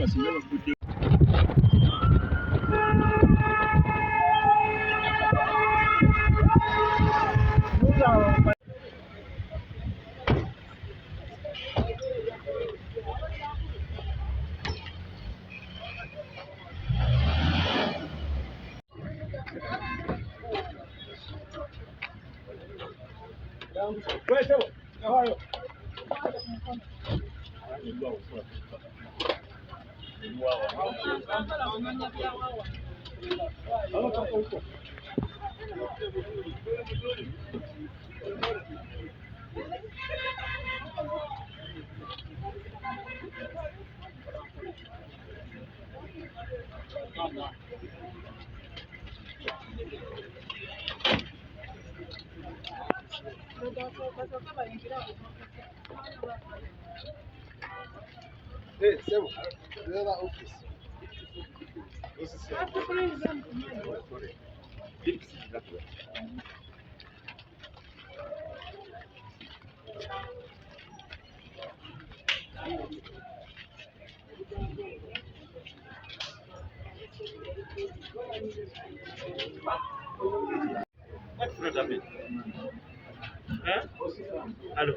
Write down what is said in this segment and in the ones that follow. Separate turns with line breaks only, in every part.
basinga bakudde Sebo, nenda office. Allô.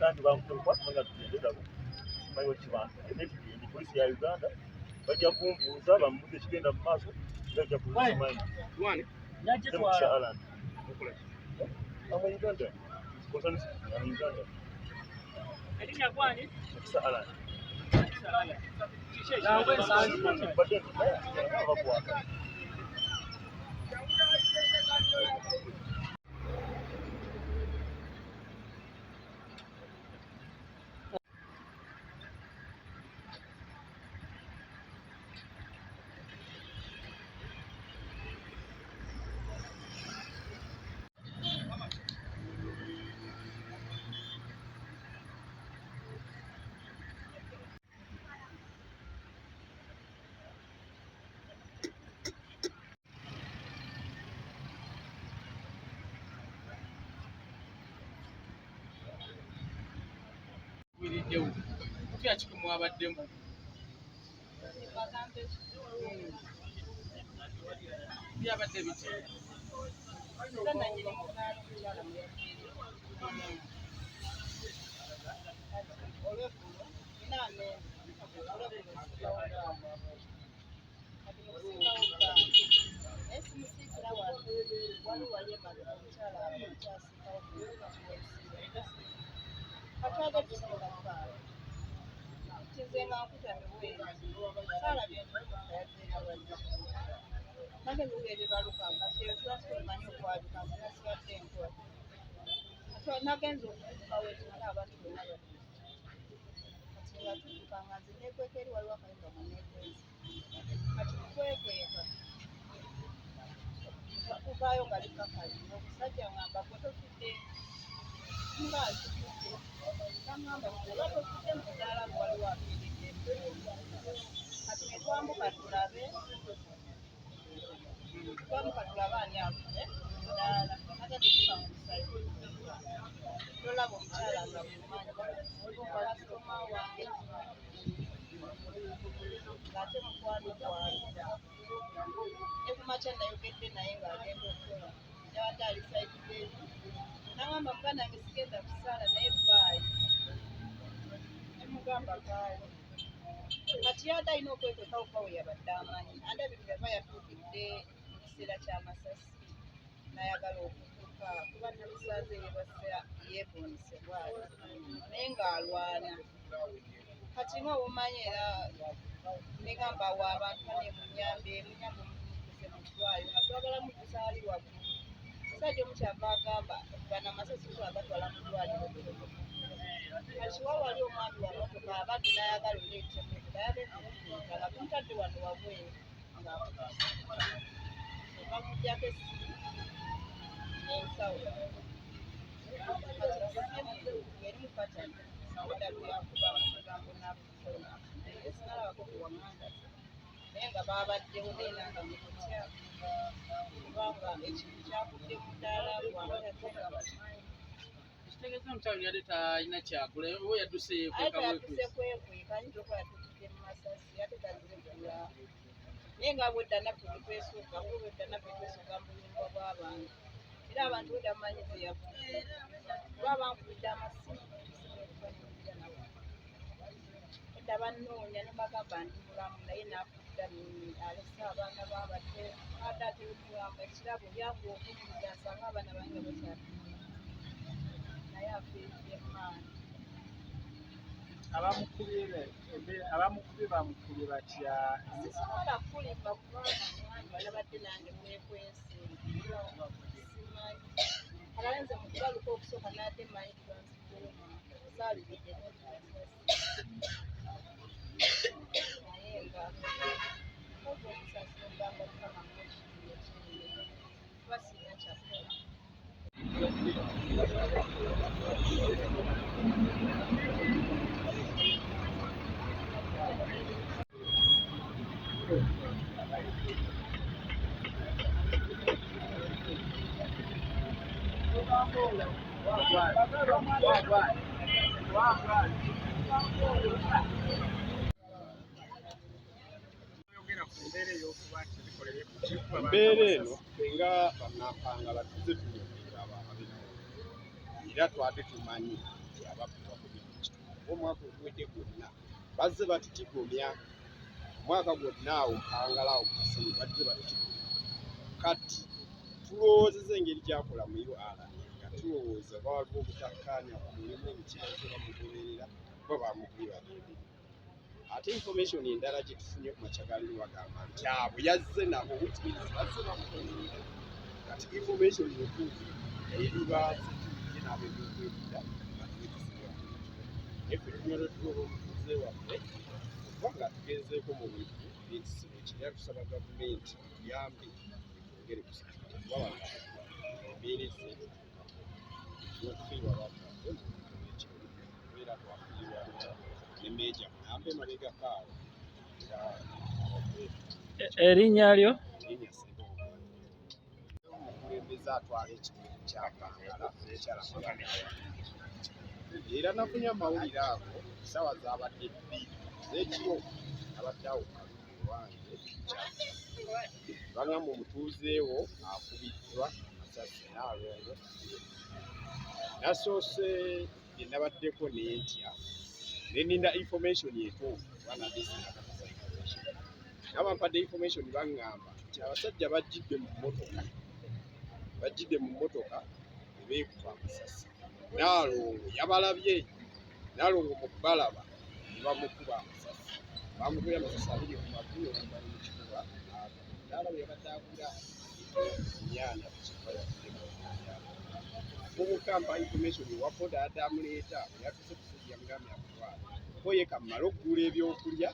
Kandi bamukwata ngaddako simanyi kibantu ndi polisi ya Uganda bajja kumbuuza bamubuuza ekigenda mu maaso bajja kukimanyi I'm Uganda. I'm Uganda. Kya kimu abaddemu byabadde biti nagenza okutuukawo ekimala abantu bonna kati nga tutuuka nga nze neekweka eri waliwo akayimba mu neekweka kati tukwekweka kuvaayo gali kakali omusajja ngamba gwe totudde nga atutudde nagamba oba totudde mu mudaala gwe waliwo afiiridde kati ne twambuka tulabe ani afudde mudaala ate tutuuka mu musayi tolaba omukyala nga mumanyi kasitoma wange bamutwalira ne ku makya nayogedde naye ng'agenda okukola yabadde ali saidi gezi n'agamba muganda wange sigenda kusaala naye baayi ne mugamba kaali kati yadde alina okwekwekawo kuba we yabadde amanyi andabirira aba yatuukidde mu kiseera ky'amasasi n'ayagala okutuuka kuba namusanze yeebuunisebwa naye ng'alwana kati nga obumanyi era negamba awo abantu banemunyambe omutumutuze mu ddwaliro nga twagala mujjusa ali waggulu musajja omu kyava agamba gano amasasi twagatwala mu ddwaliro kati wa wali omwami wa motoka abadde n'ayagala oleeta emmotoka yagendaala kumutadde wano wabweru bamugyako essimu n'ensawo eri mu patani odabu yakuba mugambo nakufuna esinalabako kuwamwandaza naye nga babaddewo naye nanga mukutya kubanga ekintu kyakudde mu ddaala bwamutatenga bamanyi
kitegeeza omukyalo yali talina kyagula oba yadduse
kwekweka ayinza okuba yatuukidde mu masasi ate tazze kugula naye nga bwedda naffe bwetwesooka bwedda naffe twesooka mu buyingo bw'abantu era abantu bwedda mumanyi ze yavuze kuba bankubidde amasimu edda bannoonya ne bagamba ndi mulamu naye nakudda alese abaana babadde ate atemugamba ekirabo byangu okudda nsanga abaana bange bakyali naye afiiridde maani
abamukubye bamukubye batya
sisobola kulimba kubanga mwanyi alabadde nange mwekwese simanyi alalenze mu kubaluka okusooka nadde manyi twanzikuuma saalibidde naye nga oba omusasi ogamba mukama mukiiyo kinene kuba sirina kyakola
embeera eno nga banampangala tuzze tunyumira ababinawo era twate tumanyi nti abakuba ku bintu omwaka oguwedde gwonna bazze batutigomya omwaka gwonna awo mpangala awo mukasenyi bazze batutigomya kati tulowoozeza engeri gyakola mu URA nga tulowooza oba waliwo obutakkaanya ku mulimu omukiranze bamugoberera kuba bamugwiba byebi ate information endala gye tufunye ku makya gali bagamba nti abo yazze nabo bazze bamugoberera kati information entuufu eri baze tulije nabo ebyokwerinda batwekisiga effe tunyoloddewa omutuuze waffe okuba nga tugenzeeko mu bintu by'ekisibo ekyo era tusaba gavumenti tuyambe twongere kusikira kuba bantu embeera ezzeetu n'okufiirwa bafaffe mu bintu by'ekiro kubeera twafiirwa nemeja muyambe mabegako awo
erinnya lyo
erinnya Ssendoga omukulembeze atwala ekitundu kya Mpangala nekyalamaga era nafunye amawulire ago essaawa zaabadde bbiri z'ekiro abadde awo kalulu wange bagamba omutuuzeewo akubiddwa amasasi naalongo nasoose gye nabaddeko nentya neninda information entuufu banadisinaakakasa information nabampadde information baŋŋamba nti abasajja bajjidde mu mmotoka ebeekuba amasasi naalongo yabalabye naalongo mu balaba ne bamukuba amasasi bamukubye amasasi abiri ku magulu omubali mu kifuba naalaba yabadde agula nyaanya ku kifuba mubukampa information ewapoda adde amuleeta yatuse kusajja mugambye akutwala koye kamala okugula ebyokulya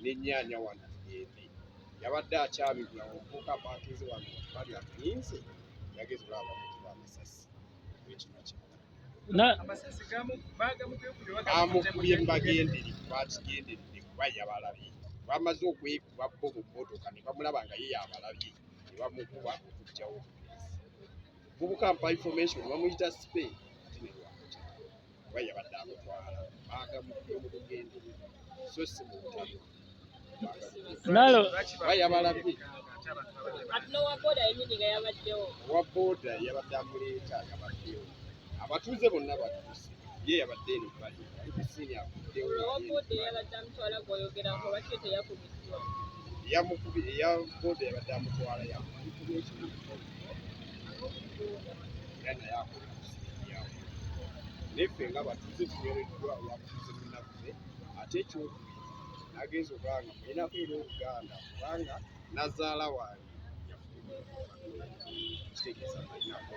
n'ennyaanya wano tugende yabadde akyabigula omuvubuka apakinze wano bali atulinze yagezi olaba bamukuba amasasi ekino bamukubye mubagendere bakigenderedde kuba yabalabye bamaze okwekuba bo mu mmotoka ne bamulaba nga ye yabalabye ne bamukuba okugjawo mubukampa information bamuyita sipe ate ne lwakuta kuba yabadde amutwala bagamukubye mu lugendere so si mu butalo
Nalo
bayabalabye
Ati n'owa booda yennyini nga yabaddewo.
owa booda yabadde amuleeta yabaddewo abatuuze bonna batuuse ye yabadde eno bali ali ku siini akuddewo
Owa booda yabadde amutwala gw'oyogerako lwaki teyakubiddwa?
eya booda yabadde amutwala yamukubye ekintu era naye akola kusiiyawo neffe nga batuuze tunyoleddwa olwakutuuze munaffe ate ekyokubiri nagenza okubanga mulinako era oluganda kubanga nazaala wange kitegeeza balinako